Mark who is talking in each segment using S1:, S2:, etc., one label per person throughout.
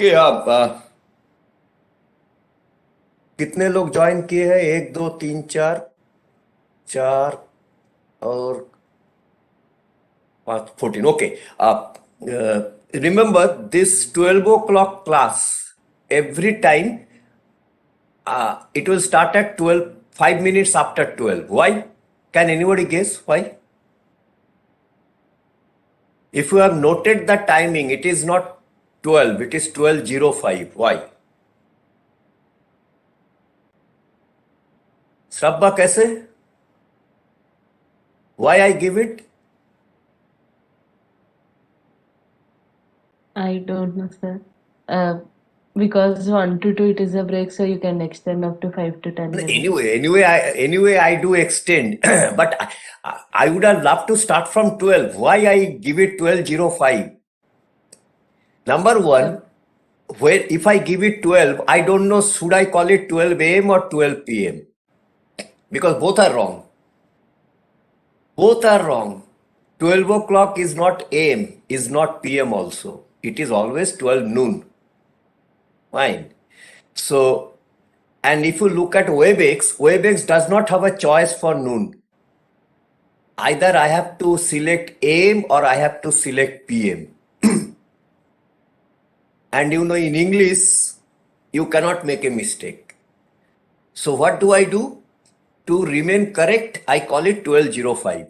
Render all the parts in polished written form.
S1: Okay. आप कितने लोग ज्वाइन किए हैं? एक, दो, तीन, चार, चार और पाँच, 14। ओके। आप remember this 12 o'clock class every time. It will start at 12, 5 minutes after 12. Why? Can anybody guess why? If you have noted the timing, it is not 12, it is 12:05. Why? श्रब्बा कैसे? Why I give it?
S2: I don't know, sir. Uh, because 1 to 2 it is a break, so you can extend up to 5 to 10 minutes.
S1: Anyway, I do extend, but I would have loved to start from 12. Why I give it 12:05? Number one, where if I give it 12, I don't know should I call it 12 a.m. or 12 p.m. because both are wrong. Both are wrong. 12 o'clock is not a.m., is not p.m. also. It is always 12 noon. Fine. So, and if you look at WebEx does not have a choice for noon. Either I have to select AM or I have to select PM. And you know, in English, you cannot make a mistake. So what do I do? To remain correct, I call it 12:05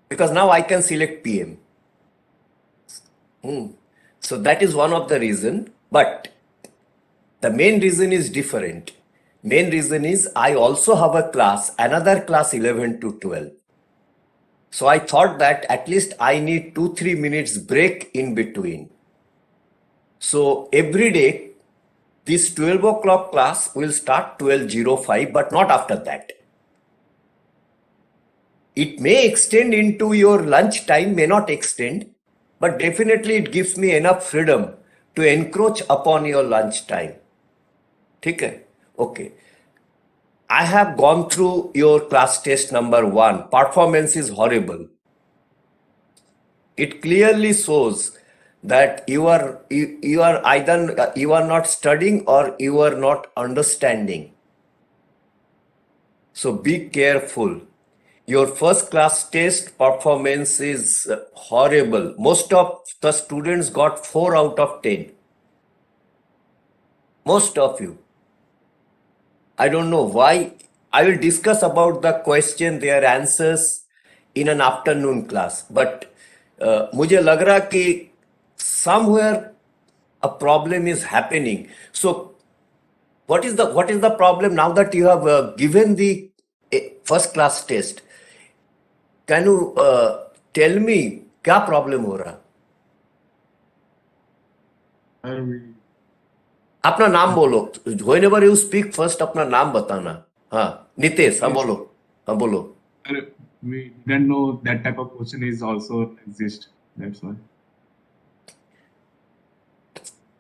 S1: because now I can select PM. So that is one of the reason, but the main reason is different. Main reason is I also have a class, another class 11 to 12. So I thought that at least I need 2-3 minutes break in between. So every day, this 12 o'clock class will start 12:05, but not after that. It may extend into your lunch time, may not extend, but definitely it gives me enough freedom to encroach upon your lunch time. ठीक है? Okay. I have gone through your class test number 1. Performance is horrible. It clearly shows that you are either you are not studying or you are not understanding. So be careful. Your first class test performance is horrible. Most of the students got 4 out of 10. Most of you. I don't know why. I will discuss about the question, their answers in an afternoon class. But मुझे लग रहा कि somewhere a problem is happening. So what is the problem now that you have given the first class test? Can you tell me क्या problem हो रहा? अपना नाम बोलो. Whenever you speak first अपना नाम बताना. हाँ, नितेश. हाँ बोलो. हाँ बोलो.
S3: We didn't know that type of question is also exist. That's why.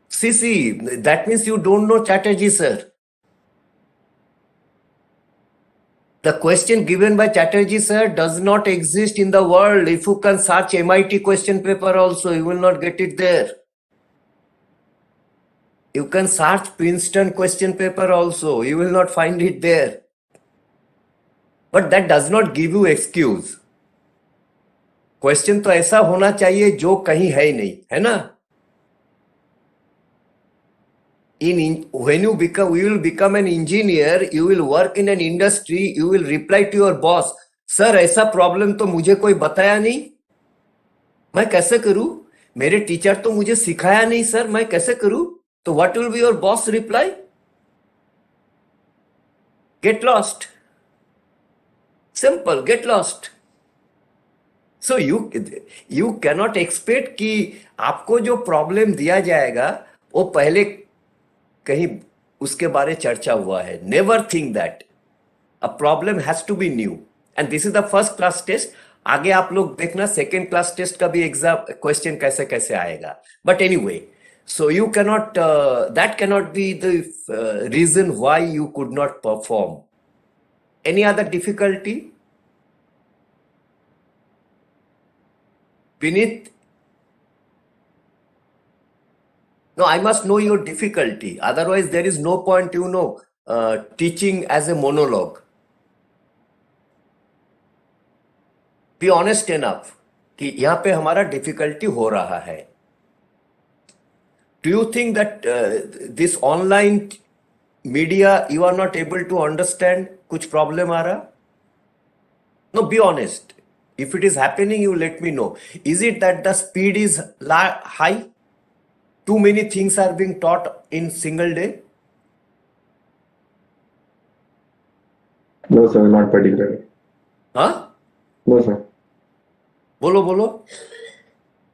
S1: See, that means you don't know Chatterjee sir. The question given by Chatterjee sir does not exist in the world. If you can search MIT question paper also, you will not get it there. You can search Princeton question paper also, you will not find it there. But that does not give you excuse. Question तो ऐसा होना चाहिए जो कहीं है ही नहीं, है ना? When you will become an engineer, you will work in an industry, you will reply to your boss, sir ऐसा प्रॉब्लम तो मुझे कोई बताया नहीं, मैं कैसे करूं? मेरे टीचर तो मुझे सिखाया नहीं सर, मैं कैसे करूं? तो what will be your boss reply? Get lost. Simple, get lost. So you cannot expect कि आपको जो प्रॉब्लम दिया जाएगा वो पहले कहीं उसके बारे चर्चा हुआ है. Never think that. A problem has to be new. And this is the first class test. आगे आप लोग देखना सेकेंड क्लास टेस्ट का भी एग्जाम क्वेश्चन कैसे कैसे आएगा. But anyway, so you cannot, that cannot be the reason why you could not perform. Any other difficulty? Vinith? No, I must know your difficulty. Otherwise, there is no point, teaching as a monologue. Be honest enough कि यहाँ पे हमारा difficulty हो रहा है. Do you think that this online media you are not able to understand? कुछ problem आ रहा? No, be honest. If it is happening, you let me know. Is it that the speed is high? Too many things are being taught in single day?
S4: No, sir, not particularly.
S1: Huh?
S4: No, sir.
S1: बोलो बोलो.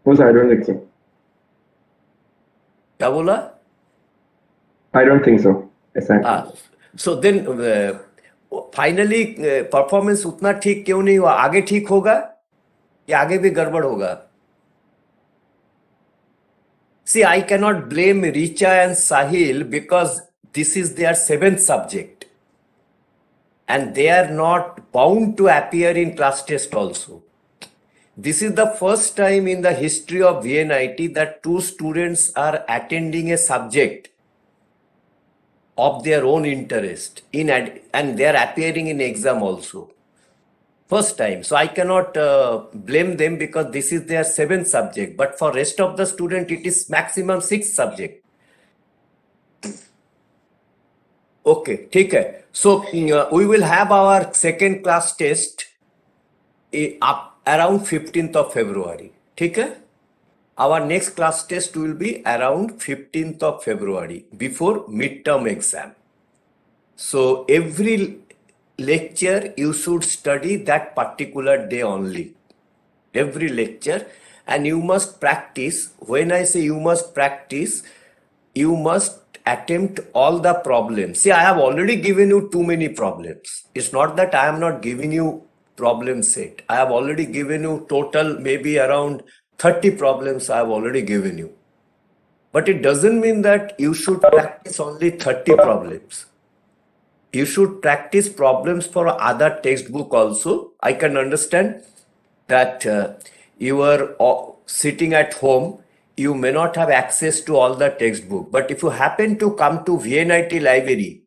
S4: No, sir, I don't think so.
S1: क्या बोला?
S4: I don't think so. Exactly.
S1: So then finally performance उतना ठीक क्यों नहीं हुआ? आगे ठीक होगा या आगे भी गड़बड़ होगा? See, I cannot blame Richa and Sahil because this is their 7th subject and they are not bound to appear in class test also. This is the first time in the history of VNIT that 2 students are attending a subject of their own interest and they are appearing in exam also. First time. So I cannot blame them because this is their 7th subject. But for rest of the student, it is maximum 6th subject. Okay, ठीक है. So we will have our second class test around 15th of February. ठीक है? Our next class test will be around 15th of February before midterm exam. So every lecture you should study that particular day only. Every lecture, and you must practice. When I say you must practice, you must attempt all the problems. See, I have already given you too many problems. It's not that I am not giving you problem set. I have already given you total maybe around 30 problems I have already given you. But it doesn't mean that you should practice only 30 problems. You should practice problems for other textbook also. I can understand that you are sitting at home, you may not have access to all the textbook. But if you happen to come to VNIT library,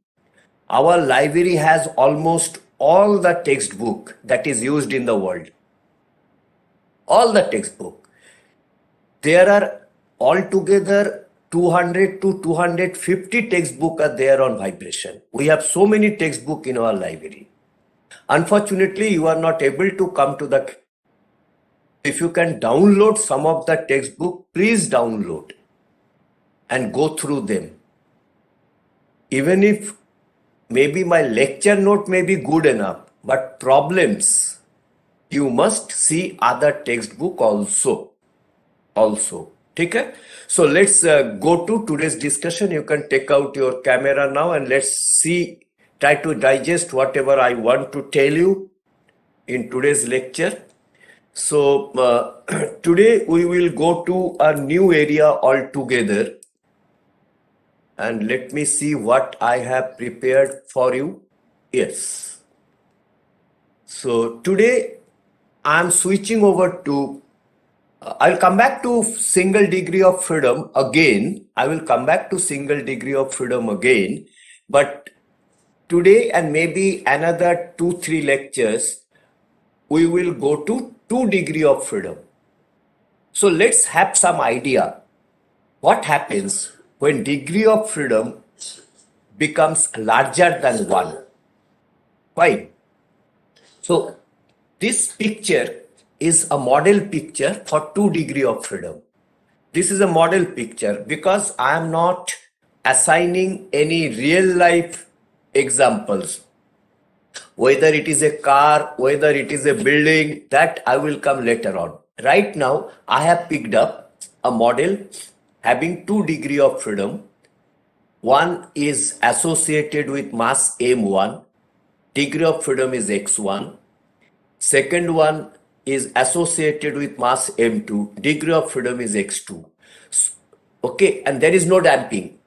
S1: our library has almost all the textbook that is used in the world. All the textbook. There are altogether 200 to 250 textbook are there on vibration. We have so many textbook in our library. Unfortunately, you are not able to come to the. If you can download some of the textbook, please download and go through them. Even if maybe my lecture note may be good enough, but problems, you must see other textbook also. Okay? So let's go to today's discussion. You can take out your camera now and let's see, try to digest whatever I want to tell you in today's lecture. So today we will go to a new area altogether. And let me see what I have prepared for you. Yes. So today I'm switching over to I'll come back to single degree of freedom again. I will come back to single degree of freedom again. But today and maybe another 2-3 lectures, we will go to 2 degree of freedom. So let's have some idea what happens when degree of freedom becomes larger than 1. Fine. So this picture is a model picture for 2 degree of freedom. This is a model picture because I am not assigning any real life examples. Whether it is a car, whether it is a building, that I will come later on. Right now, I have picked up a model having 2 degree of freedom. One is associated with mass M1. Degree of freedom is x1. Second one is associated with mass M2. Degree of freedom is x2. Okay, and there is no damping.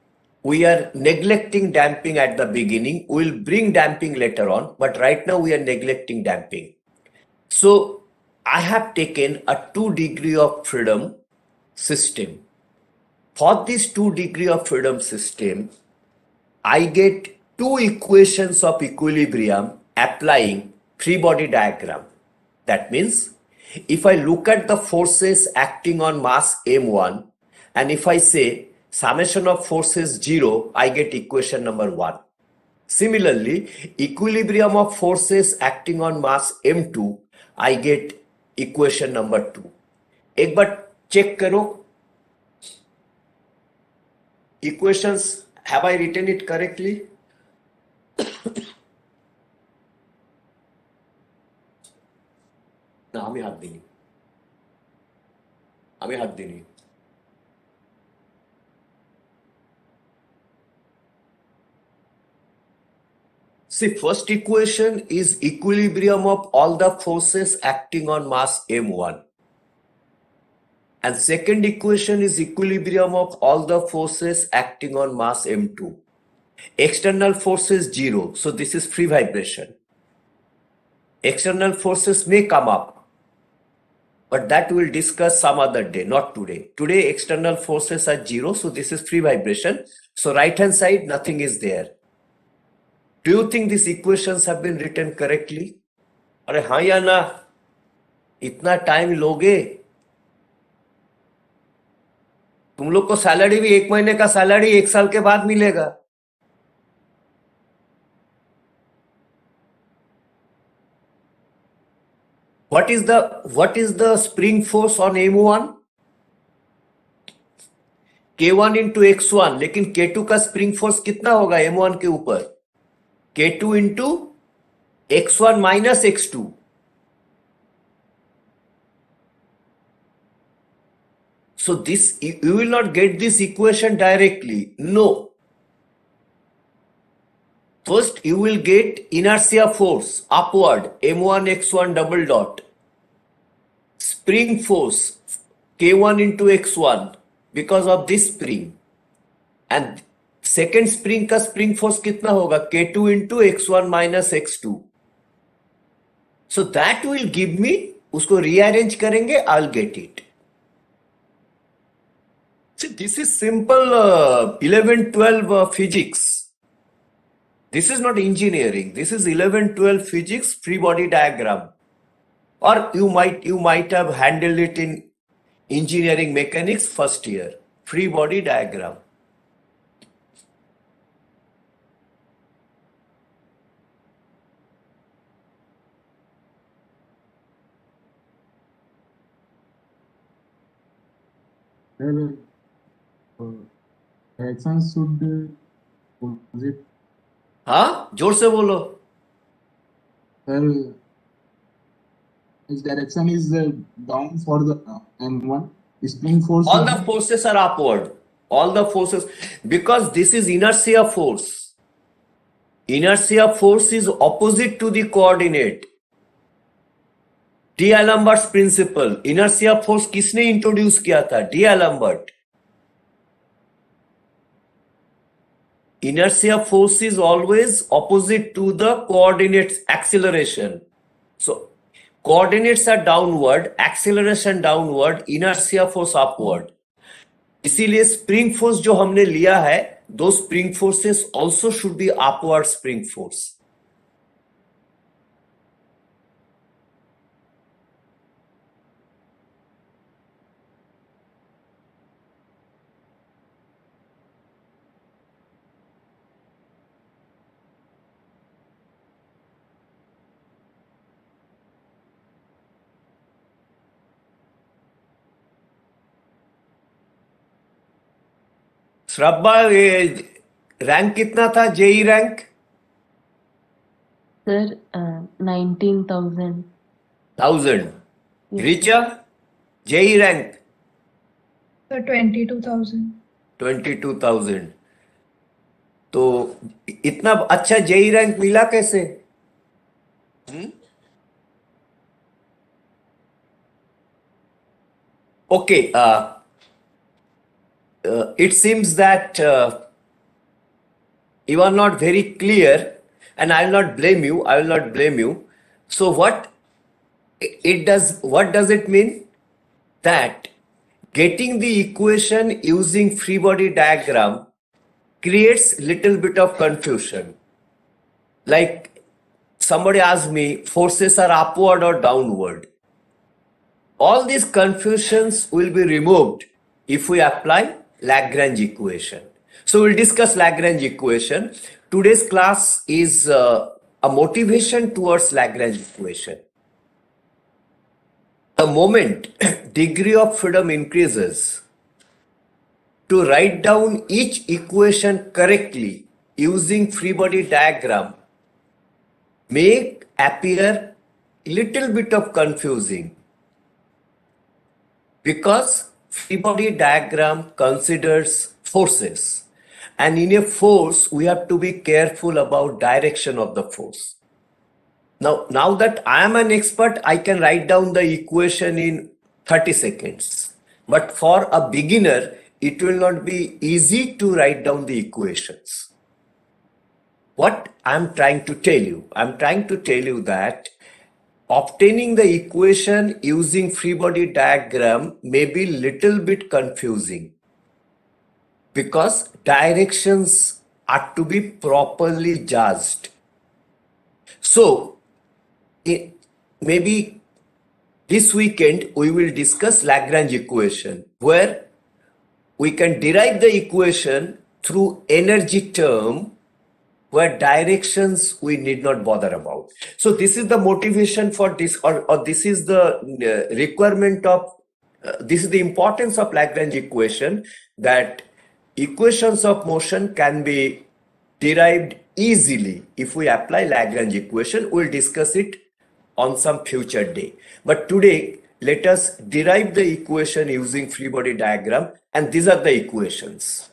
S1: We are neglecting damping at the beginning. We will bring damping later on, but right now we are neglecting damping. So I have taken a 2 degree of freedom system. For this 2 degree of freedom system, I get two equations of equilibrium applying free body diagram. That means if I look at the forces acting on mass m1 and if I say summation of forces 0, I get equation number 1. Similarly, equilibrium of forces acting on mass m2, I get equation number 2. एक बार check करो equations, have I written it correctly? না আমি হাত দিইনি See, first equation is equilibrium of all the forces acting on mass m1. And second equation is equilibrium of all the forces acting on mass m2. External force is 0, so this is free vibration. External forces may come up, but that we'll discuss some other day, not today. Today external forces are 0, so this is free vibration. So right hand side, nothing is there. Do you think these equations have been written correctly? अरे हाँ या ना? इतना time लोगे? तुम लोग को salary भी 1 महीने का सैलरी 1 साल के बाद मिलेगा. What is the spring force on M1? K1 into X1, लेकिन K2 का स्प्रिंग फोर्स कितना होगा M1 के ऊपर? K2 into X1 minus X2. So this, you will not get this equation directly. No. First, you will get inertia force upward, M1 X1 double dot. Spring force, K1 into X1 because of this spring. And second spring का spring force कितना होगा? K2 into X1 minus X2. So that will give me, उसको rearrange करेंगे, I'll get it. See, this is simple 11-12 physics. This is not engineering. This is 11-12 physics free body diagram. Or you might have handled it in engineering mechanics first year. Free body diagram.
S3: Direction should opposite.
S1: हाँ, जोर से बोलो.
S3: His direction is down for the M1. Spring force.
S1: All the forces are upward. All the forces, because this is inertia force. Inertia force is opposite to the coordinate. D'Alembert's principle. Inertia force किसने introduce किया था? D'Alembert. Inertia force is always opposite to the coordinates acceleration. So coordinates are downward, acceleration downward, inertia force upward. इसीलिए spring force जो हमने लिया है, those spring forces also should be upward spring force. श्रब्बा, rank कितना था? JEE rank?
S2: Sir, 19,000.
S1: 1000.
S2: Yes.
S1: Richa, JEE rank?
S5: So 22,000.
S1: 22,000. तो इतना अच्छा जेई रैंक मिला कैसे? Okay, it seems that you are not very clear, and I will not blame you. I will not blame you. So what does it mean? That getting the equation using free body diagram creates little bit of confusion. Like somebody asked me, forces are upward or downward. All these confusions will be removed if we apply Lagrange equation. So we'll discuss Lagrange equation. Today's class is a motivation towards Lagrange equation. The moment degree of freedom increases, to write down each equation correctly using free body diagram may appear little bit of confusing, because free body diagram considers forces, and in a force we have to be careful about direction of the force. Now that I am an expert, I can write down the equation in 30 seconds. But for a beginner, it will not be easy to write down the equations. What I'm trying to tell you? I'm trying to tell you that obtaining the equation using free body diagram may be little bit confusing, because directions are to be properly judged. So, maybe this weekend we will discuss Lagrange equation, where we can derive the equation through energy term, where directions we need not bother about. So this is the motivation for this, or this is the requirement of, this is the importance of Lagrange equation, that equations of motion can be derived easily if we apply Lagrange equation. We'll discuss it on some future day. But today, let us derive the equation using free body diagram, and these are the equations.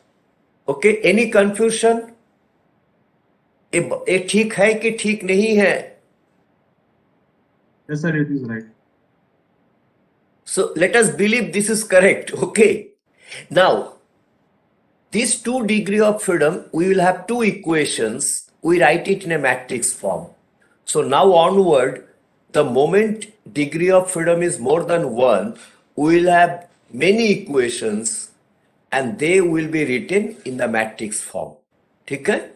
S1: Okay, any confusion? ये ठीक है कि ठीक नहीं है?
S3: Yes, sir, it is right.
S1: So let us believe this is correct. Okay. Now, these 2 degree of freedom, we will have 2 equations. We write it in a matrix form. So now onward, the moment degree of freedom is more than 1, we will have many equations, and they will be written in the matrix form. Okay?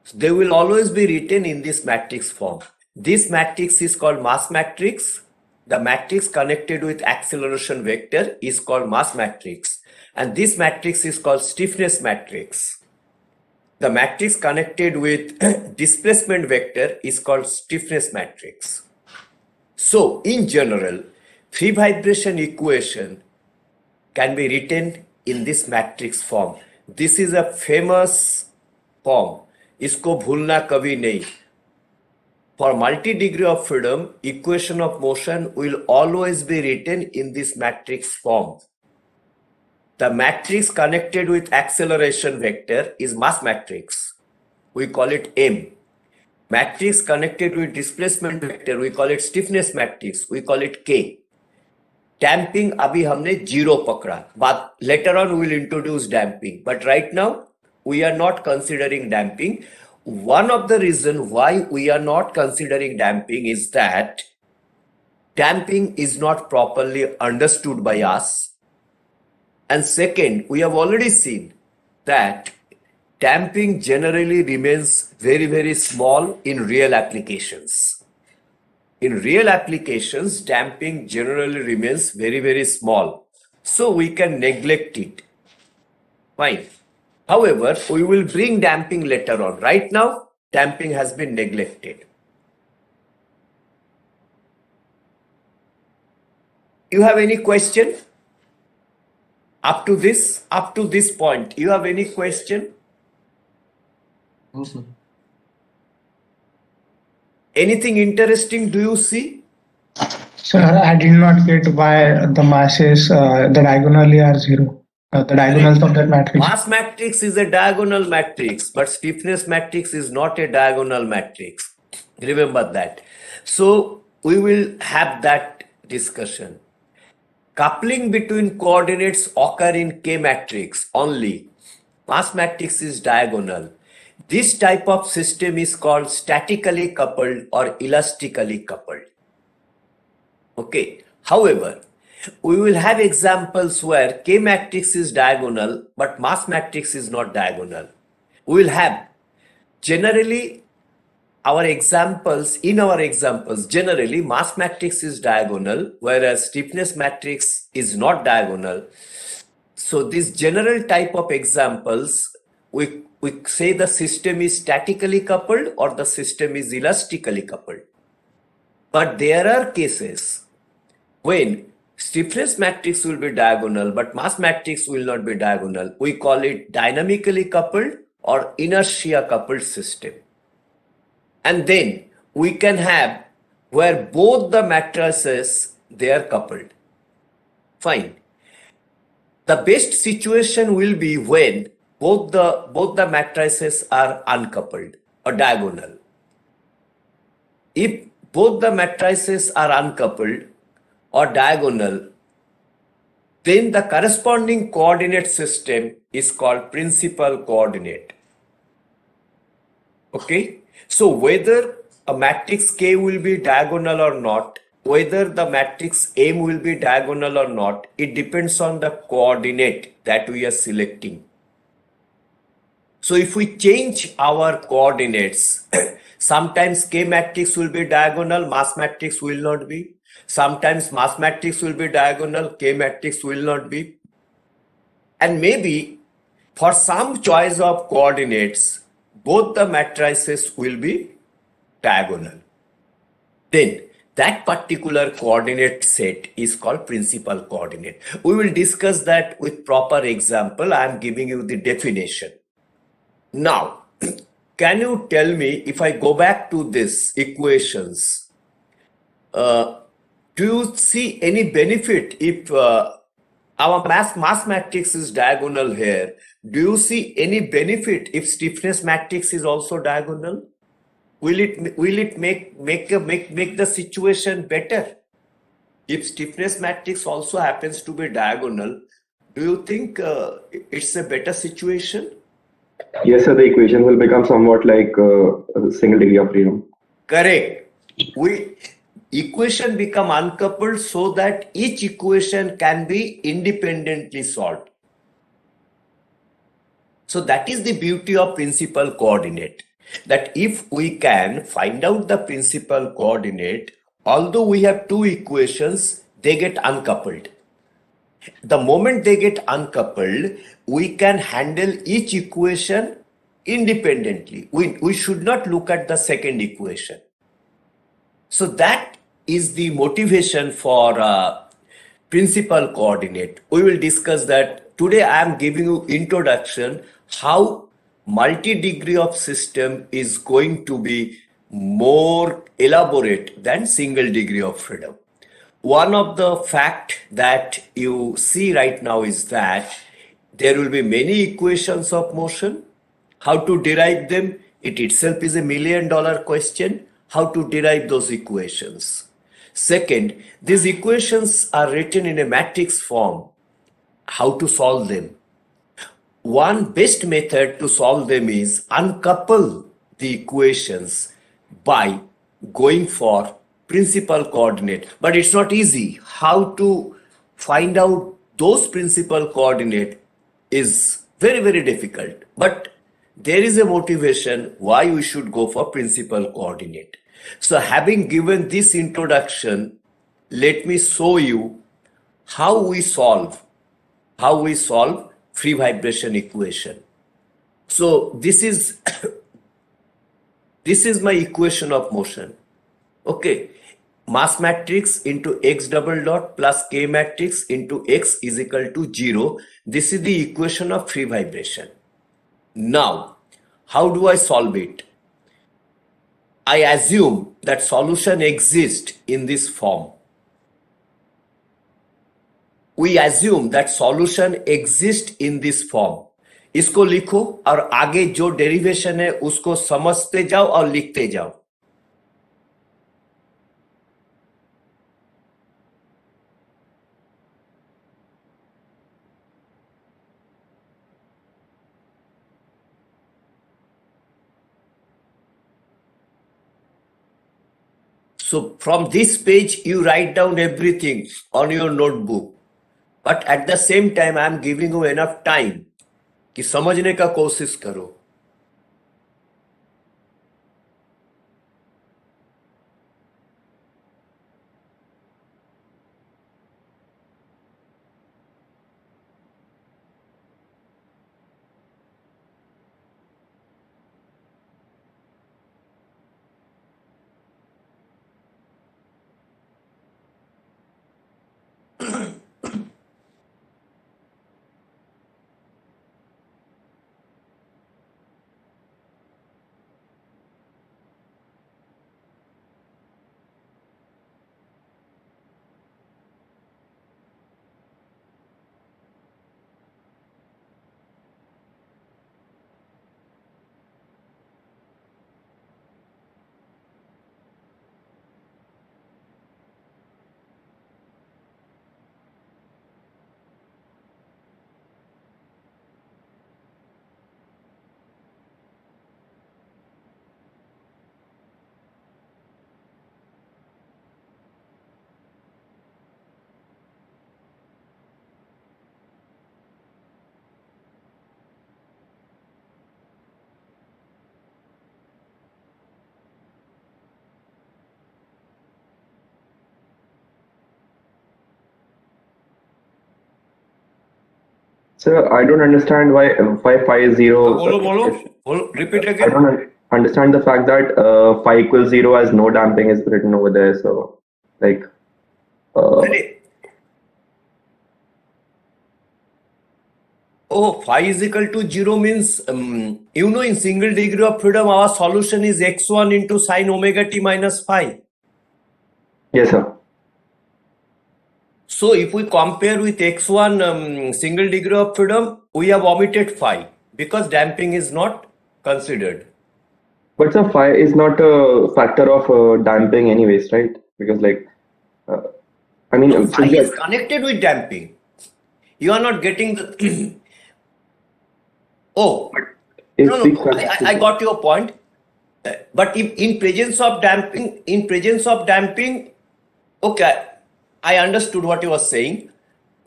S1: So they will always be written in this matrix form. This matrix is called mass matrix. The matrix connected with acceleration vector is called mass matrix. And this matrix is called stiffness matrix. The matrix connected with displacement vector is called stiffness matrix. So in general, free vibration equation can be written in this matrix form. This is a famous form. इसको भूलना कभी नहीं. For multi-degree of freedom, equation of motion will always be written in this matrix form. The matrix connected with acceleration vector is mass matrix. We call it M. Matrix connected with displacement vector, we call it stiffness matrix. We call it K. Damping अभी हमने 0 पकड़ा. But later on we will introduce damping. But right now we are not considering damping. One of the reasons why we are not considering damping is that damping is not properly understood by us. And second, we have already seen that damping generally remains very, very small in real applications. In real applications, damping generally remains very, very small. So we can neglect it. Fine. However, we will bring damping later on. Right now, damping has been neglected. You have any question? Up to this point, you have any question?
S3: No, sir.
S1: Anything interesting do you see?
S6: Sir, I did not get why the masses the diagonally are 0. The diagonals of that matrix.
S1: Mass matrix is a diagonal matrix, but stiffness matrix is not a diagonal matrix. Remember that. So we will have that discussion. Coupling between coordinates occur in K matrix only. Mass matrix is diagonal. This type of system is called statically coupled or elastically coupled. Okay. However, We will have examples where K matrix is diagonal, but mass matrix is not diagonal. We will have generally in our examples, generally mass matrix is diagonal, whereas stiffness matrix is not diagonal. So this general type of examples, we say the system is statically coupled or the system is elastically coupled. But there are cases when stiffness matrix will be diagonal, but mass matrix will not be diagonal. We call it dynamically coupled or inertia coupled system. And then we can have where both the matrices, they are coupled. Fine. The best situation will be when both the matrices are uncoupled or diagonal. If both the matrices are uncoupled or diagonal, then the corresponding coordinate system is called principal coordinate. Okay, so whether a matrix K will be diagonal or not, whether the matrix M will be diagonal or not, it depends on the coordinate that we are selecting. So if we change our coordinates, sometimes K matrix will be diagonal, mass matrix will not be. Sometimes mass matrix will be diagonal, K matrix will not be. And maybe for some choice of coordinates, both the matrices will be diagonal. Then that particular coordinate set is called principal coordinate. We will discuss that with proper example. I am giving you the definition. Now, can you tell me, if I go back to this equations, do you see any benefit if our mass matrix is diagonal here? Do you see any benefit if stiffness matrix is also diagonal? Will it make the situation better? If stiffness matrix also happens to be diagonal, do you think it's a better situation?
S4: Yes, sir, the equation will become somewhat like a single degree of freedom.
S1: Correct. Equation become uncoupled so that each equation can be independently solved. So that is the beauty of principal coordinate. That if we can find out the principal coordinate, although we have two equations, they get uncoupled. The moment they get uncoupled, we can handle each equation independently. We should not look at the second equation. So that is the motivation for principal coordinate. We will discuss that. Today I am giving you introduction how multi-degree of system is going to be more elaborate than single degree of freedom. One of the fact that you see right now is that there will be many equations of motion. How to derive them? It itself is $1 million question. How to derive those equations? Second, these equations are written in a matrix form. How to solve them? One best method to solve them is uncouple the equations by going for principal coordinate. But it's not easy. How to find out those principal coordinate is very, very difficult. But there is a motivation why we should go for principal coordinate. So having given this introduction, let me show you how we solve free vibration equation. So this is this is my equation of motion. Okay, mass matrix into x double dot plus k matrix into x is equal to 0. This is the equation of free vibration. Now, how do I solve it? I assume that solution exists in this form. We assume that solution exists in this form. इसको लिखो और आगे जो derivation है उसको समझते जाओ और लिखते जाओ. So from this page, you write down everything on your notebook. But at the same time, I am giving you enough time कि समझने का कोशिश करो.
S4: Sir, I don't understand why 550.
S1: बोलो, repeat
S4: I
S1: again.
S4: don't understand the fact that 5 equals 0 as no damping is written over there. So, like,
S1: अरे, oh, phi is equal to 0 means, in single degree of freedom, our solution is x1 into sine omega t minus phi.
S4: yes, sir.
S1: So if we compare with x1 single degree of freedom, we have omitted phi because damping is not considered.
S4: But sir, phi is not a factor of damping, anyways, right? Because, like, I mean,
S1: No, phi
S4: since
S1: is connected with damping. You are not getting the. Oh,
S4: if
S1: no,
S4: we
S1: I got your point. But if in presence of damping, okay, I understood what you were saying.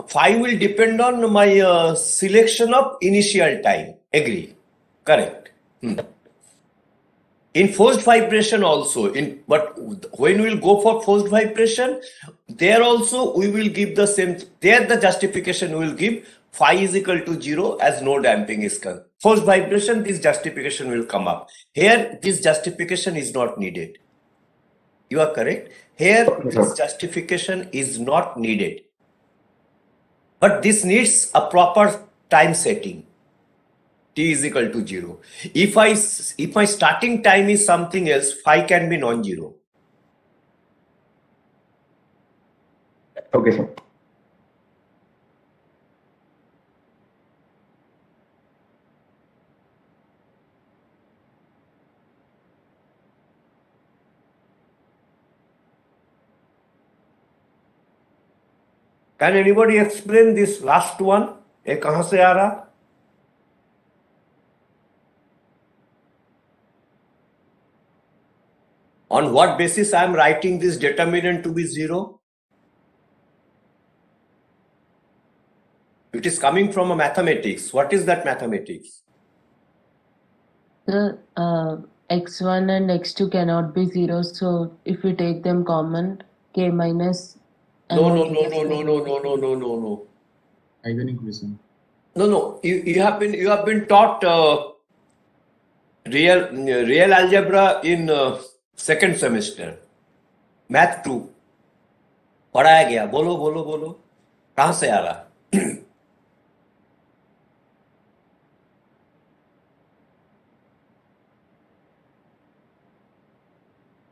S1: Phi will depend on my selection of initial time. Agree. Correct. In forced vibration also, but when we will go for forced vibration, there also we will give the same, there the justification we will give phi is equal to 0 as no damping is concerned. Forced vibration, this justification will come up. Here, this justification is not needed. You are correct. Here, this justification is not needed. But this needs a proper time setting. T is equal to 0. If my starting time is something else, phi can be non-zero.
S4: okay, sir.
S1: Can anybody explain this last one? ये कहाँ से आ रहा? On what basis I am writing this determinant to be 0? It is coming from a mathematics. What is that mathematics?
S2: The x1 and x2 cannot be 0, so if we take them common, k minus
S1: No.
S3: Eigenequation.
S1: No. You have been taught real algebra in second semester. Math 2. पढ़ाया गया. बोलो. कहाँ से आ रहा?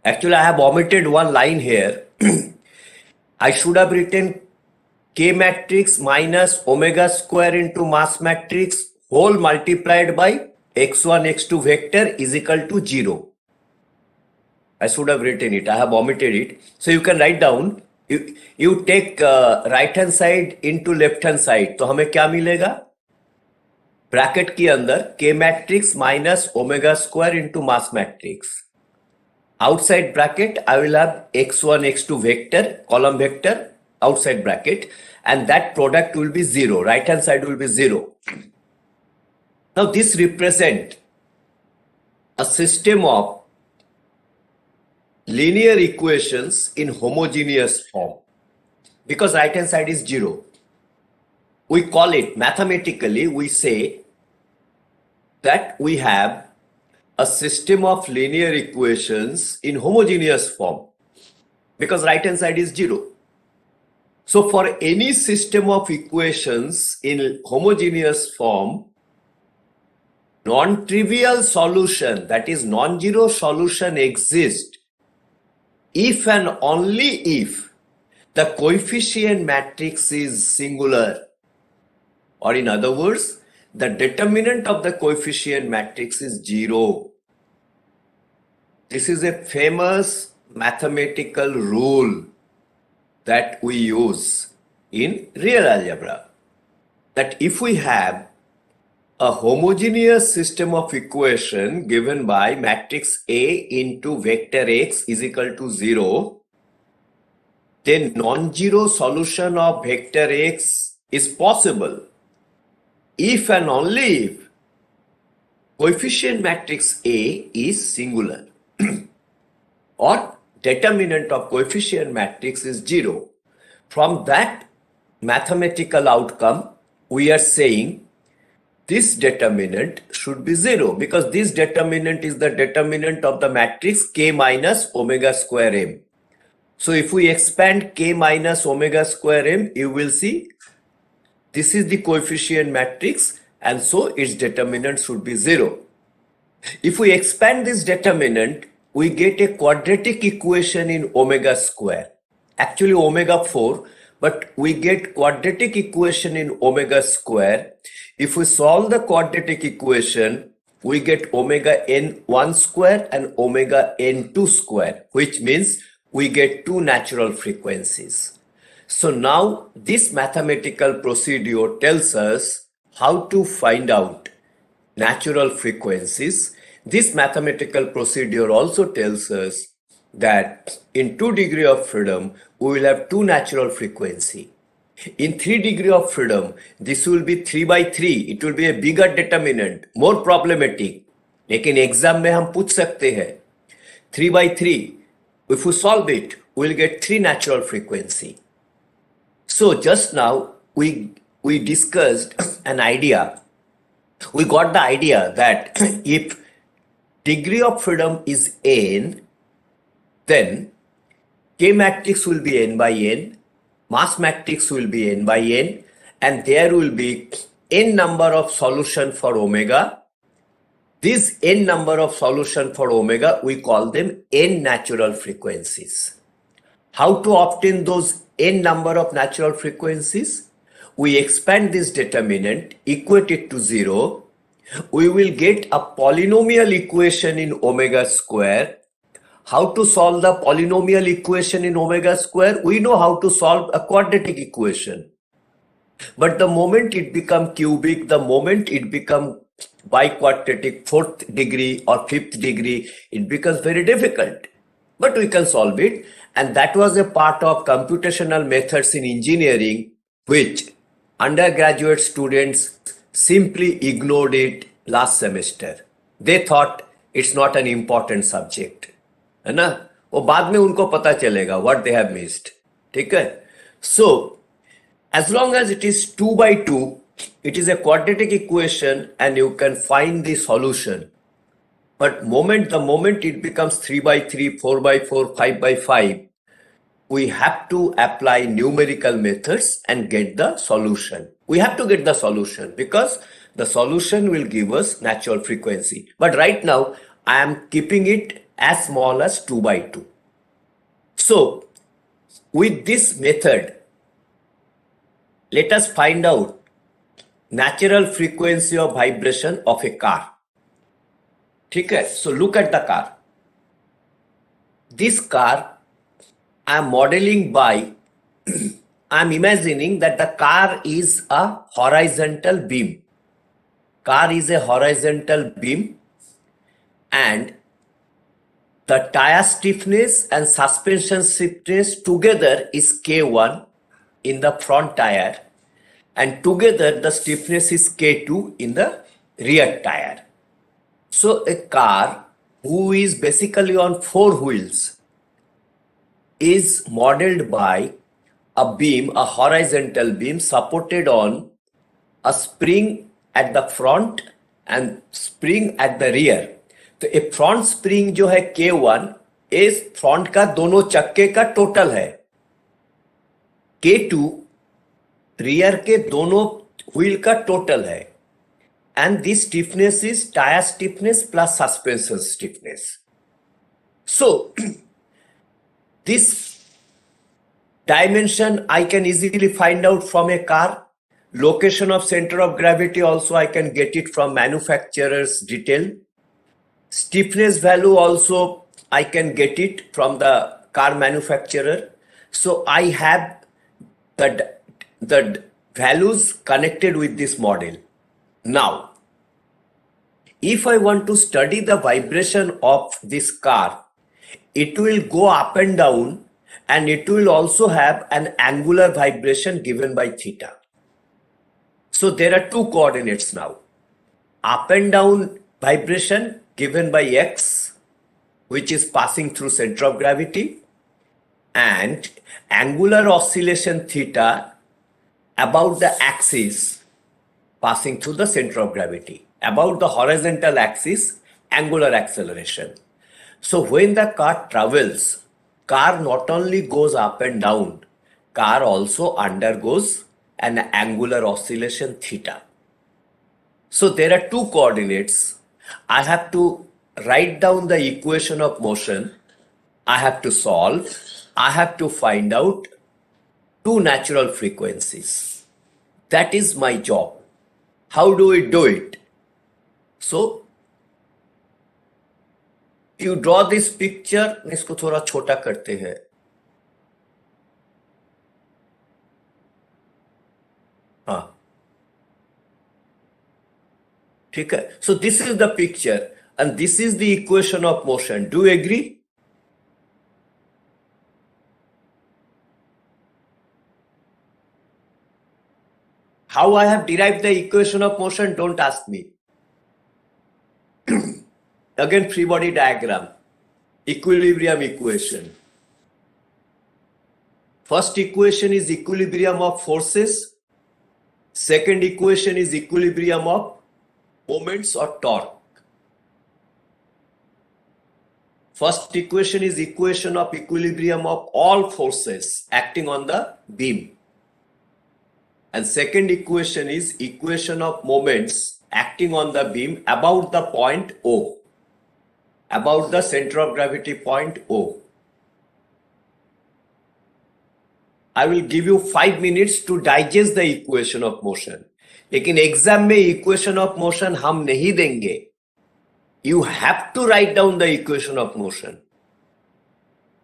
S1: Actually, I have omitted one line here. I should have written K matrix minus omega square into mass matrix whole multiplied by x1, x2 vector is equal to 0. I should have written it. I have omitted it. So you can write down. You take right hand side into left hand side. तो हमें क्या मिलेगा? Bracket के अंदर K matrix minus omega square into mass matrix. outside bracket, I will have x1, x2 vector, column vector, outside bracket, and that product will be 0. Right hand side will be 0. Now this represent a system of linear equations in homogeneous form, because right hand side is 0. We call it, mathematically, we say that we have a system of linear equations in homogeneous form, because right hand side is 0. So for any system of equations in homogeneous form, non-trivial solution, that is non-zero solution, exists if and only if the coefficient matrix is singular, or in other words, the determinant of the coefficient matrix is 0. This is a famous mathematical rule that we use in real algebra, that if we have a homogeneous system of equation given by matrix A into vector x is equal to 0, then non-zero solution of vector x is possible if and only if coefficient matrix A is singular or determinant of coefficient matrix is 0. From that mathematical outcome, we are saying this determinant should be 0, because this determinant is the determinant of the matrix K minus omega square m. So if we expand K minus omega square m, you will see this is the coefficient matrix, and so its determinant should be 0. If we expand this determinant, we get a quadratic equation in omega square. Actually omega 4, but we get quadratic equation in omega square. If we solve the quadratic equation, we get omega n1 square and omega n2 square, which means we get two natural frequencies. So now this mathematical procedure tells us how to find out natural frequencies. This mathematical procedure also tells us that in 2 degree of freedom, we will have two natural frequency. In 3 degree of freedom, this will be 3 by 3. It will be a bigger determinant, more problematic. लेकिन exam में हम पूछ सकते हैं 3 by 3. If we solve it, we will get 3 natural frequency. So just now we discussed an idea. We got the idea that if degree of freedom is n, then K matrix will be n by n, mass matrix will be n by n, and there will be n number of solution for omega. These n number of solution for omega, we call them n natural frequencies. How to obtain those n number of natural frequencies? We expand this determinant, equate it to 0. We will get a polynomial equation in omega square. How to solve the polynomial equation in omega square? We know how to solve a quadratic equation. But the moment it become cubic, the moment it become biquadratic, 4th degree or 5th degree, it becomes very difficult. But we can solve it. And that was a part of computational methods in engineering, which undergraduate students simply ignored it last semester. They thought it's not an important subject. है ना? वो बाद में उनको पता चलेगा what they have missed. ठीक है? So, as long as it is 2 by 2, it is a quadratic equation and you can find the solution. But the moment it becomes 3 by 3, 4 by 4, 5 by 5, we have to apply numerical methods and get the solution. We have to get the solution because the solution will give us natural frequency. But right now, I am keeping it as small as 2 by 2. So, with this method, let us find out natural frequency of vibration of a car. Okay, so look at the car. This car I am modeling by, I am imagining that the car is a horizontal beam. Car is a horizontal beam and the tire stiffness and suspension stiffness together is K1 in the front tire, and together the stiffness is K2 in the rear tire. So a car who is basically on four wheels is modeled by a beam, a horizontal beam supported on a spring at the front and spring at the rear. तो एक front spring जो है K1 इस front का दोनों चक्के का total है, K2 रियर के दोनों व्हील का टोटल है, and this stiffness is tire stiffness plus suspension stiffness. So this dimension I can easily find out from a car. Location of center of gravity also I can get it from manufacturer's detail. Stiffness value also I can get it from the car manufacturer. So I have the values connected with this model. Now, if I want to study the vibration of this car, it will go up and down, and it will also have an angular vibration given by theta. So there are two coordinates now. Up and down vibration given by x, which is passing through center of gravity, and angular oscillation theta about the axis passing through the center of gravity, about the horizontal axis, angular acceleration. So when the car travels, car not only goes up and down, car also undergoes an angular oscillation theta. So there are two coordinates. I have to write down the equation of motion. I have to solve. I have to find out two natural frequencies. That is my job. How do we do it? So you draw this picture. इसको थोड़ा छोटा करते हैं. हाँ, ठीक है. So this is the picture and this is the equation of motion. Do you agree? How I have derived the equation of motion, don't ask me. Again, free body diagram, equilibrium equation. First equation is equilibrium of forces. Second equation is equilibrium of moments or torque. First equation is equation of equilibrium of all forces acting on the beam. And second equation is equation of moments acting on the beam about the point O, about the center of gravity point O. I will give you 5 minutes to digest the equation of motion. लेकिन exam में equation of motion हम नहीं देंगे. You have to write down the equation of motion.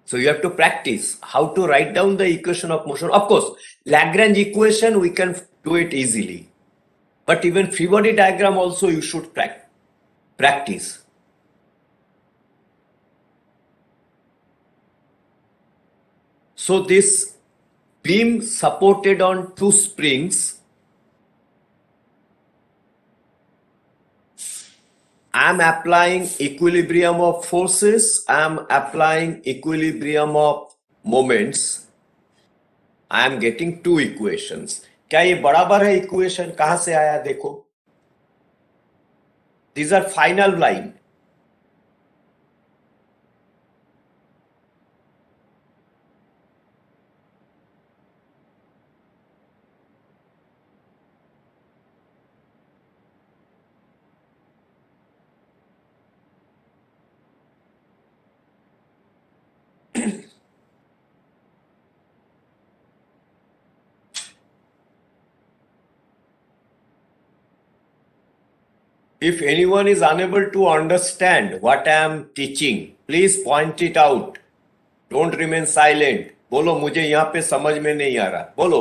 S1: So you have to practice how to write down the equation of motion. Of course, Lagrange equation we can do it easily. But even free body diagram also you should practice. So this beam supported on two springs, I am applying equilibrium of forces, I am applying equilibrium of moments. I am getting two equations. क्या ये बराबर है equation? कहां से आया देखो. These are final line. If anyone is unable to understand what I am teaching, please point it out. Don't remain silent. बोलो मुझे यहाँ पे समझ में नहीं आ रहा. बोलो.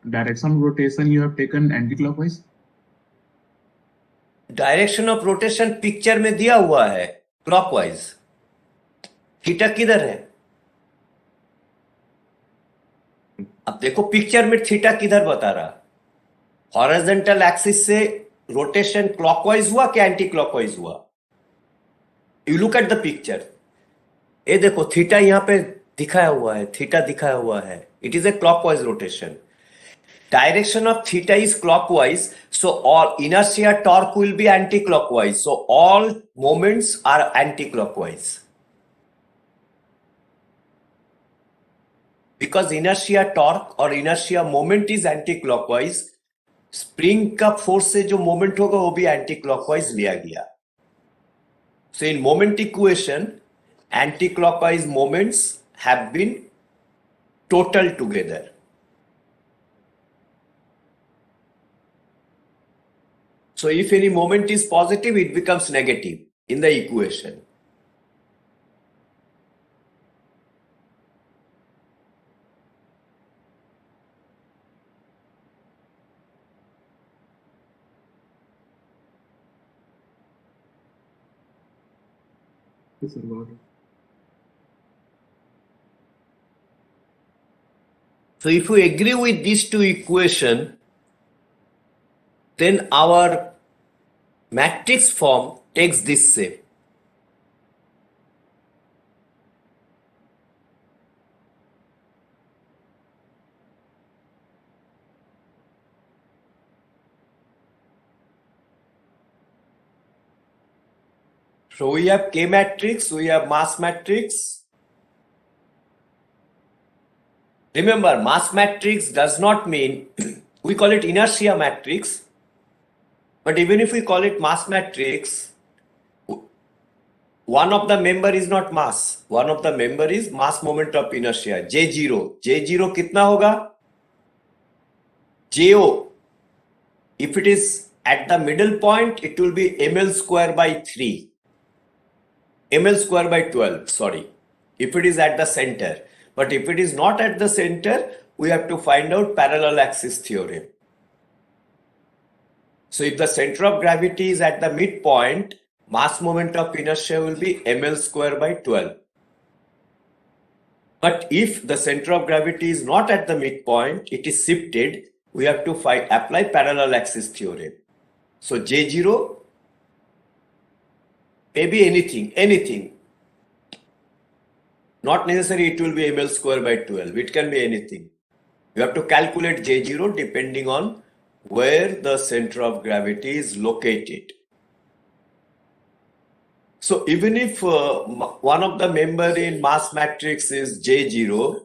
S3: Direction of rotation you have taken anti-clockwise.
S1: Direction of rotation picture में दिया हुआ है क्लॉकवाइज। थीटा किधर है? अब देखो पिक्चर में थीटा किधर बता रहा। हॉरिजॉन्टल एक्सिस से रोटेशन क्लॉकवाइज हुआ कि एंटी क्लॉकवाइज हुआ? You look at the picture. ये देखो थीटा यहां पे दिखाया हुआ है, थीटा दिखाया हुआ है। It is a clockwise rotation. Direction of theta is clockwise, so all inertia torque will be anti-clockwise. So all moments are anti-clockwise. Because inertia torque or inertia moment is anti-clockwise, spring का force से जो moment होगा वो भी anti-clockwise लिया गया। So in moment equation, anti-clockwise moments have been total together. So if any moment is positive, it becomes negative in the equation.
S3: Yes, sir, got it.
S1: So if we agree with these two equations, then our matrix form takes this shape. So we have K matrix, we have mass matrix. Remember, mass matrix does not mean, we call it inertia matrix. But even if we call it mass matrix, one of the member is not mass. One of the member is mass moment of inertia, J0. J0 कितना होगा? JO. If it is at the middle point, it will be ml square by 3. ml square by 12, sorry. If it is at the center. But if it is not at the center, we have to find out parallel axis theorem. So if the center of gravity is at the midpoint, mass moment of inertia will be ml square by 12. But if the center of gravity is not at the midpoint, it is shifted, we have to apply parallel axis theorem. So J0 may be anything. Not necessarily it will be ml square by 12. It can be anything. You have to calculate J0 depending on where the center of gravity is located. So even if one of the member in mass matrix is J0,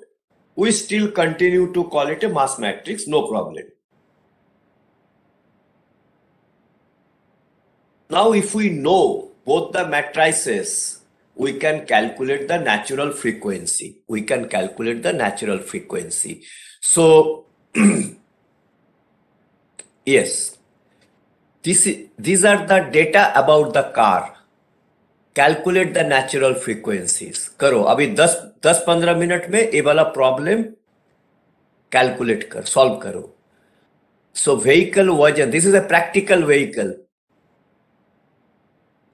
S1: we still continue to call it a mass matrix, no problem. Now if we know both the matrices, we can calculate the natural frequency. So yes, these are the data about the car. Calculate the natural frequencies. करो अभी 10-15 minute में ये वाला problem calculate कर solve करो. So vehicle वजन, this is a practical vehicle.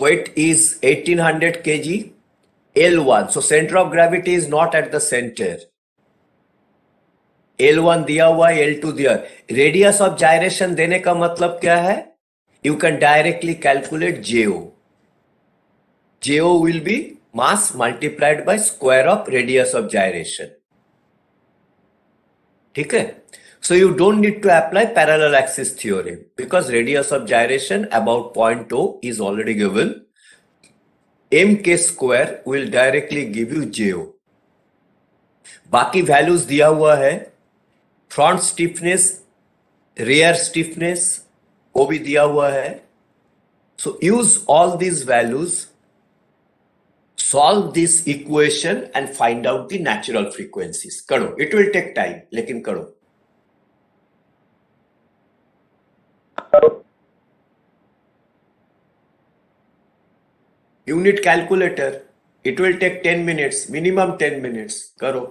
S1: Weight is 1800 kg. L1, so center of gravity is not at the center. L1 दिया हुआ है, L2 दिया. Radius of gyration देने का मतलब क्या है? You can directly calculate JO. JO will be mass multiplied by square of radius of gyration. ठीक है? So you don't need to apply parallel axis theorem because radius of gyration about point O is already given. mk square will directly give you JO. बाकी values दिया हुआ है. Front stiffness, rear stiffness वो भी दिया हुआ है. So use all these values, solve this equation and find out the natural frequencies. करो. It will take time, लेकिन करो. You need calculator. It will take 10 minutes, minimum 10 minutes. करो.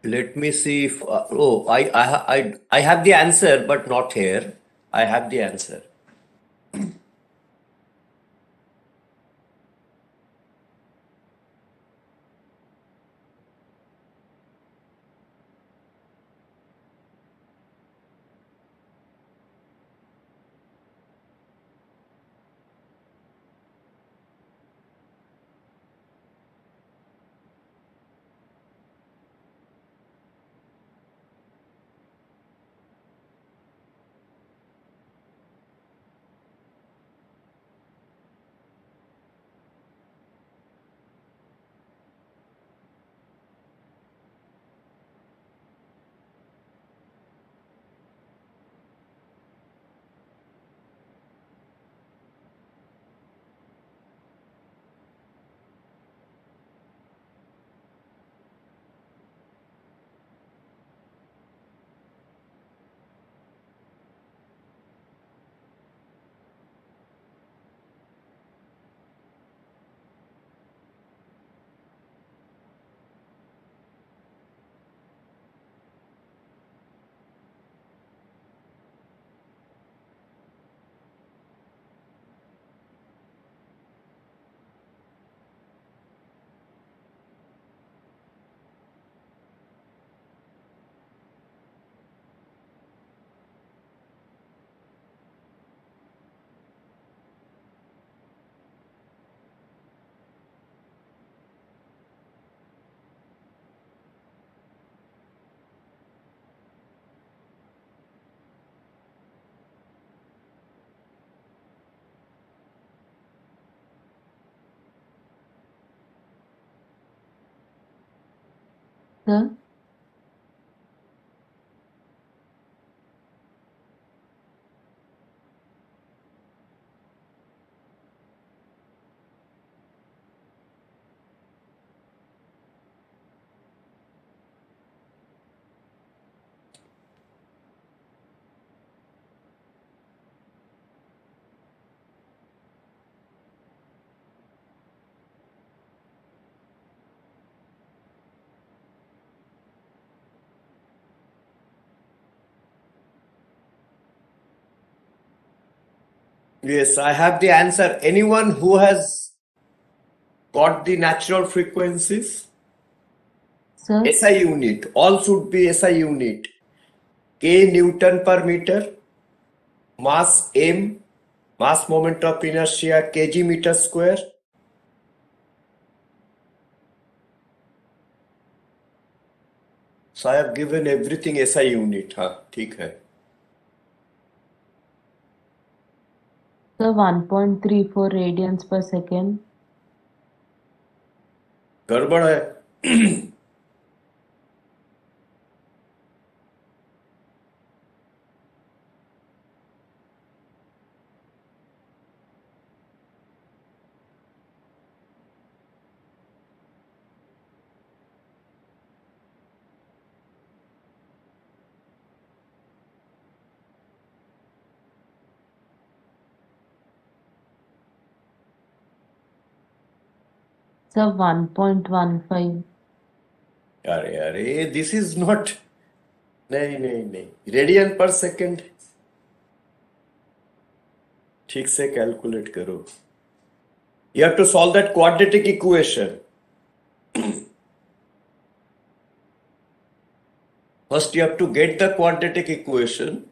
S1: Let me see if I have the answer, but not here. I have the answer.
S2: Sir,
S1: Yes, I have the answer. Anyone who has got the natural frequencies?
S2: sir,
S1: SI unit. All should be SI unit. K Newton per meter. Mass M. Mass moment of inertia kg meter square. So I have given everything SI unit. हाँ ठीक है.
S2: sir, 1.34 radians per second.
S1: गड़बड़ है.
S2: Sir, 1.15.
S1: अरे अरे this is not. नहीं नहीं नहीं. रेडियन पर सेकंड. ठीक से कैलकुलेट करो. You have to solve that quadratic equation. First you have to get the quadratic equation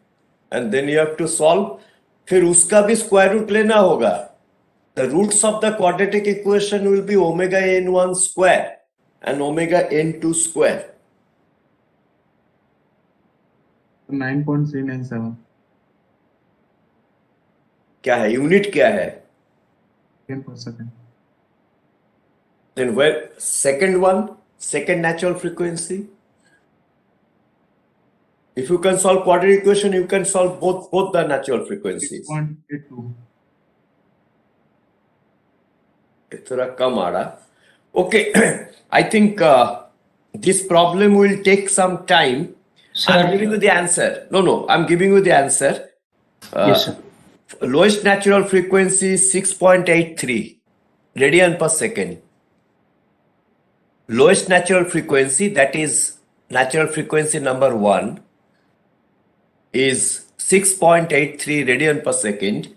S1: and then you have to solve. फिर उसका भी स्क्वायर रूट लेना होगा. The roots of the quadratic equation will be omega n1 square and omega n2 square.
S3: 9.397
S1: क्या है? Unit क्या है?
S3: per second.
S1: Then where second one, second natural frequency. If you can solve quadratic equation, you can solve both the natural frequencies.
S3: 6.82.
S1: थोड़ा कम आ रहा. Okay, I think this problem will take some time. I'm giving you the answer. No, I'm giving you the answer.
S6: Yes, sir.
S1: Lowest natural frequency 6.83 radian per second. Lowest natural frequency, that is natural frequency number 1 is 6.83 radian per second,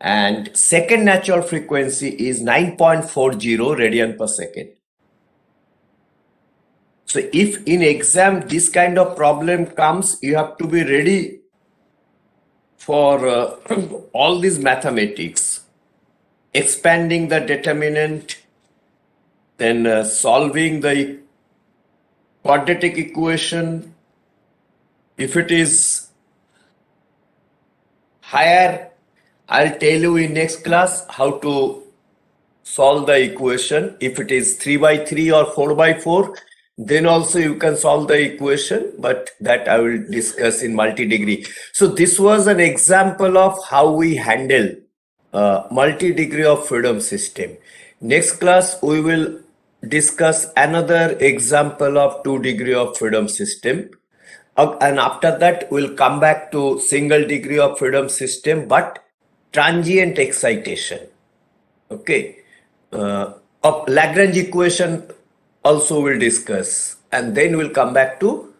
S1: and second natural frequency is 9.40 radian per second. So if in exam this kind of problem comes, you have to be ready for all these mathematics, expanding the determinant, then solving the quadratic equation. If it is higher, I'll tell you in next class how to solve the equation. If it is 3 by 3 or 4 by 4, then also you can solve the equation, but that I will discuss in multi-degree. So this was an example of how we handle multi-degree of freedom system. Next class we will discuss another example of 2 degree of freedom system. And after that we'll come back to single degree of freedom system, but transient excitation. Okay. Of Lagrange equation also we'll discuss, and then we'll come back to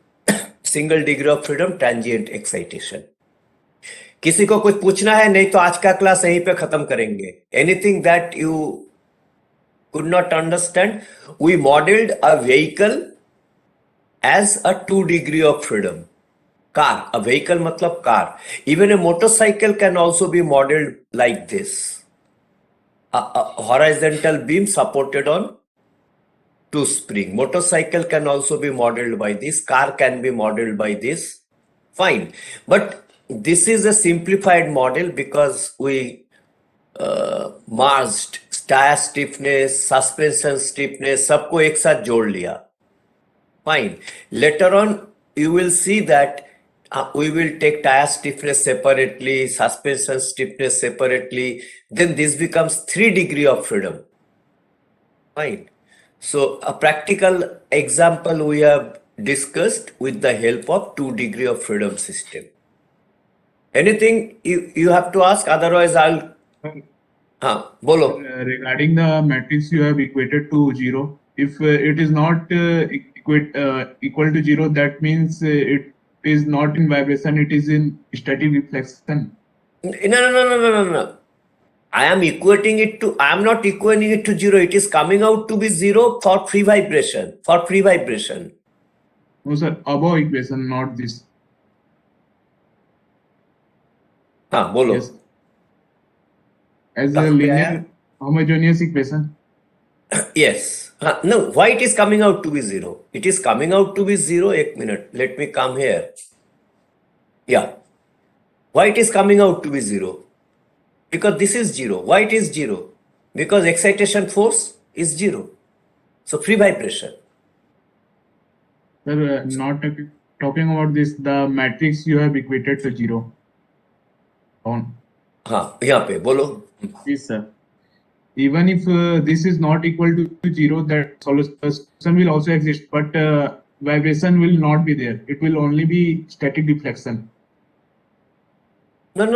S1: single degree of freedom transient excitation. किसी को कुछ पूछना है? नहीं तो आज का class यहीं पे खत्म करेंगे. Anything that you could not understand? We modeled a vehicle as a 2 degree of freedom. Car, a vehicle matlab car. Even a motorcycle can also be modeled like this. A horizontal beam supported on 2 spring. Motorcycle can also be modeled by this. Car can be modeled by this. Fine. But this is a simplified model because we merged tire stiffness, suspension stiffness, सबको एक साथ जोड़ लिया. Fine. Later on, you will see that we will take tire stiffness separately, suspension stiffness separately. Then this becomes 3 degree of freedom. Fine. So a practical example we have discussed with the help of 2 degree of freedom system. Anything you have to ask? Otherwise, I'll. Bolo.
S3: Regarding the matrix you have equated to 0, if it is not equal to 0, that means it is not in vibration, it is in static reflection.
S1: No. I am equating it to, I am not equating it to 0. It is coming out to be 0 for free vibration.
S3: No, sir, above equation, not this.
S1: Bolo.
S3: Yes. As a linear homogeneous equation.
S1: Yes. No, why it is coming out to be 0? It is coming out to be 0. 1 minute. Let me come here. Yeah. Why it is coming out to be 0? Because this is 0. Why it is 0? Because excitation force is 0. So free vibration.
S3: Sir, not talking about this, the matrix you have equated to 0. On.
S1: यहाँ पे बोलो.
S3: Yes, sir. Even if this is not equal to 0, that solution will also exist, but vibration will not be there. It will only be static deflection.
S1: No.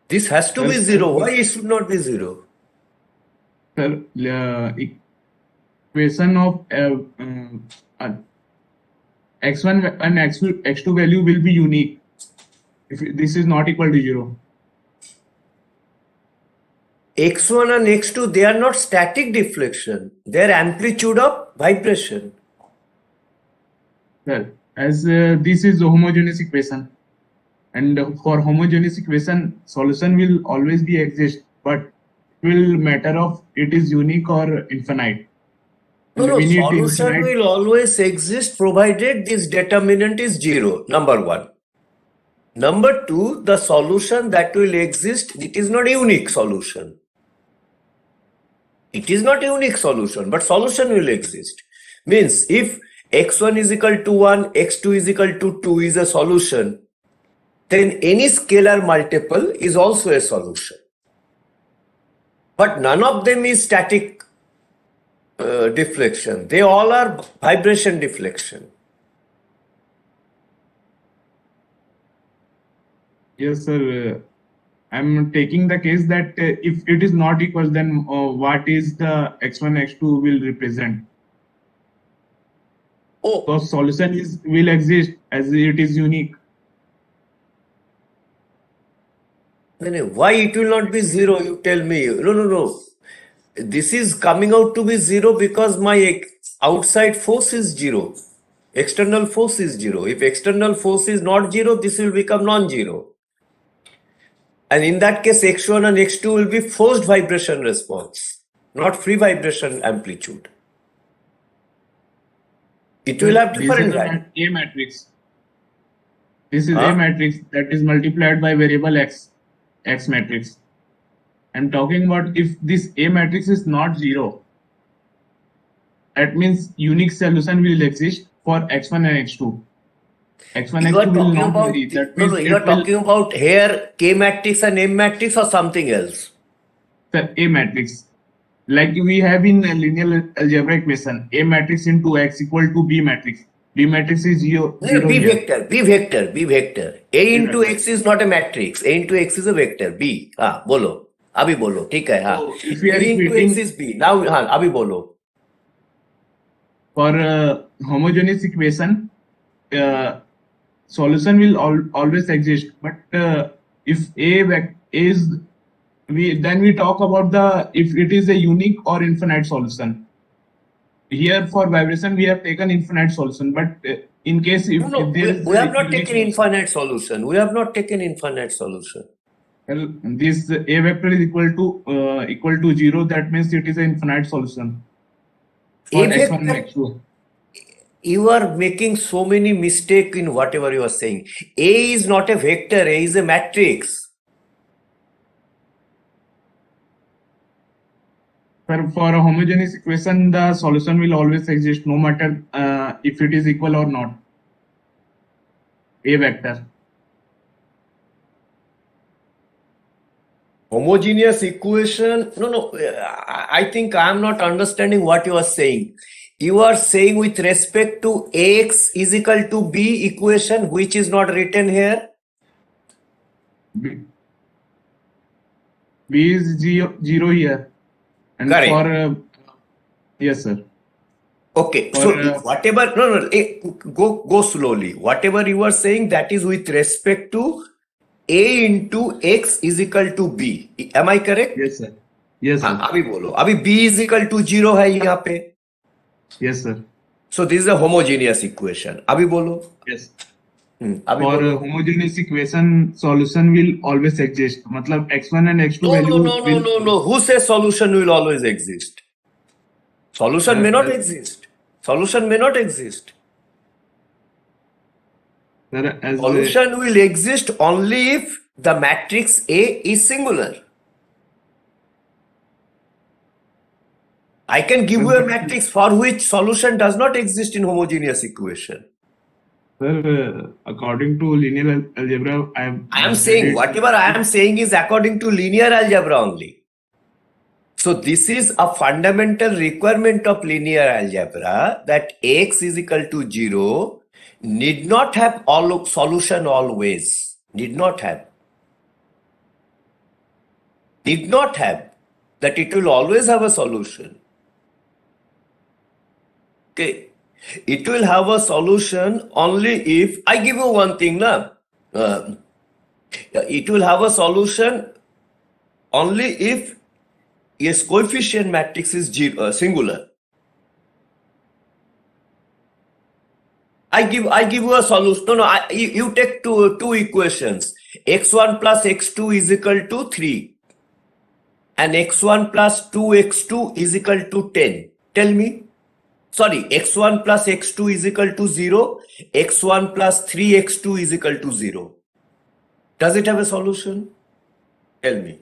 S1: This has to be 0. Why it should not be 0?
S3: Sir, equation of x1 and x2 value will be unique if this is not equal to 0.
S1: X1 and X2, they are not static deflection. They are amplitude of vibration.
S3: Sir, as this is a homogeneous equation, and for homogeneous equation, solution will always be exist, but it will matter of it is unique or infinite.
S1: No,
S3: We need
S1: solution
S3: infinite.
S1: will always exist provided this determinant is 0. Number 1. Number 2, the solution that will exist, it is not a unique solution. It is not a unique solution, but solution will exist. Means if x1 is equal to 1, x2 is equal to 2 is a solution, then any scalar multiple is also a solution. But none of them is static deflection. They all are vibration deflection.
S3: Yes, sir. I'm taking the case that if it is not equal, then what is the x1, x2 will represent?
S1: Oh,
S3: Because solution will exist as it is unique.
S1: why it will not be 0? You tell me. No. This is coming out to be 0 because my outside force is 0. External force is 0. If external force is not 0, this will become non-zero. And in that case, x1 and x2 will be forced vibration response, not free vibration amplitude. It will have
S3: This
S1: different
S3: is
S1: value.
S3: A matrix. This is
S1: Huh?
S3: A matrix that is multiplied by variable x matrix. I'm talking about if this A matrix is not 0, that means unique solution will exist for x1 and x2. x1,
S1: You are
S3: x2 will
S1: talking
S3: not
S1: about
S3: vary. That
S1: no,
S3: means
S1: you are
S3: it will
S1: talking about here K matrix and M matrix or something else.
S3: the A matrix. Like we have in a linear algebra equation, A matrix into X equal to B matrix. B matrix is zero
S1: B
S3: here.
S1: vector, B vector, B vector. A into
S3: vector.
S1: X is not a matrix. A into X is a vector. B. हाँ बोलो. अभी बोलो. ठीक है. हाँ.
S3: So if we are
S1: A into
S3: equating
S1: X is B. Now हाँ अभी बोलो.
S3: for homogeneous equation, solution will always exist. But if A is then we talk about the if it is a unique or infinite solution. Here for vibration we have taken infinite solution, but in case if,
S1: No,
S3: if there is
S1: we
S3: a
S1: have not
S3: unique
S1: taken infinite solution. We have not taken infinite solution.
S3: well, this A vector is equal to 0, that means it is an infinite solution for
S1: A
S3: x1 and
S1: vector,
S3: x2.
S1: you are making so many mistakes in whatever you are saying. A is not a vector. A is a matrix.
S3: For a homogeneous equation, the solution will always exist no matter if it is equal or not. A vector.
S1: Homogeneous equation. No. I think I am not understanding what you are saying. You are saying with respect to X is equal to B equation, which is not written here.
S3: B is zero here. And
S1: Correct.
S3: for yes, sir.
S1: Okay,
S3: For,
S1: so whatever, no, go slowly. Whatever you are saying, that is with respect to A into X is equal to B. Am I correct?
S3: Yes, sir. Yes,
S1: हाँ,
S3: sir.
S1: अभी बोलो. अभी B is equal to 0 है यहाँ पे.
S3: Yes, sir.
S1: So this is a homogeneous equation. अभी बोलो.
S3: Yes.
S1: अभी
S3: For
S1: बोलो.
S3: homogeneous equation, solution will always exist. मतलब x1 and x2 value will.
S1: No. Who says solution will always exist? Solution may not exist. Solution may not exist.
S3: Sir, as
S1: Solution will exist only if the matrix A is singular. I can give you a matrix for which solution does not exist in homogeneous equation.
S3: sir, according to linear algebra,
S1: I am saying whatever I am saying is according to linear algebra only. So this is a fundamental requirement of linear algebra that X is equal to 0 need not have all solution always. Need not have. Did not have. That it will always have a solution. Okay. It will have a solution only if I give you one thing, na. It will have a solution only if its coefficient matrix is singular. I give you a solution. No. You take two equations. X1 plus x2 is equal to 3, and x1 plus 2x2 is equal to 10. Tell me. Sorry, x1 plus x2 is equal to 0, x1 plus 3x2 is equal to 0. Does it have a solution? Tell me.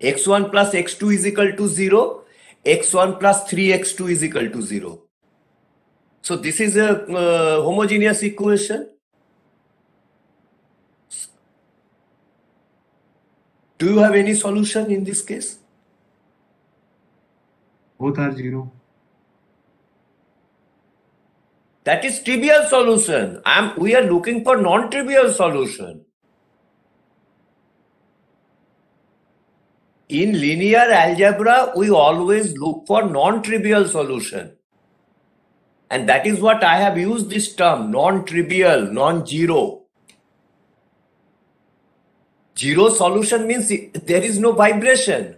S1: x1 plus x2 is equal to 0, x1 plus 3x2 is equal to 0. So this is a homogeneous equation. Do you have any solution in this case?
S3: both are 0.
S1: That is trivial solution. We are looking for non-trivial solution. In linear algebra, we always look for non-trivial solution. And that is what I have used this term, non-trivial, non-zero. Zero solution means there is no vibration.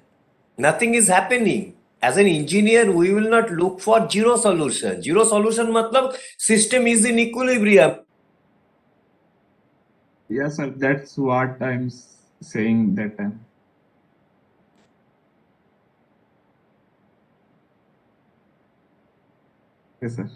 S1: Nothing is happening. As an engineer, we will not look for zero solution. Zero solution matlab system is in equilibrium.
S3: Yes, sir. That's what I'm saying that time. Yes, sir.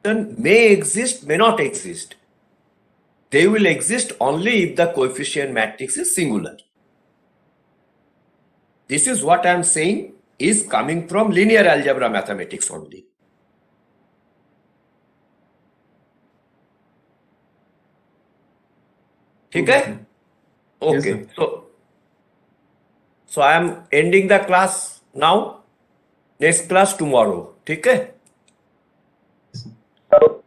S1: May exist, may not exist. They will exist only if the coefficient matrix is singular. This is what I am saying is coming from linear algebra mathematics only. Okay?
S3: Yes,
S1: Okay.
S3: sir.
S1: So I am ending the class now. Next class tomorrow. Okay?
S4: So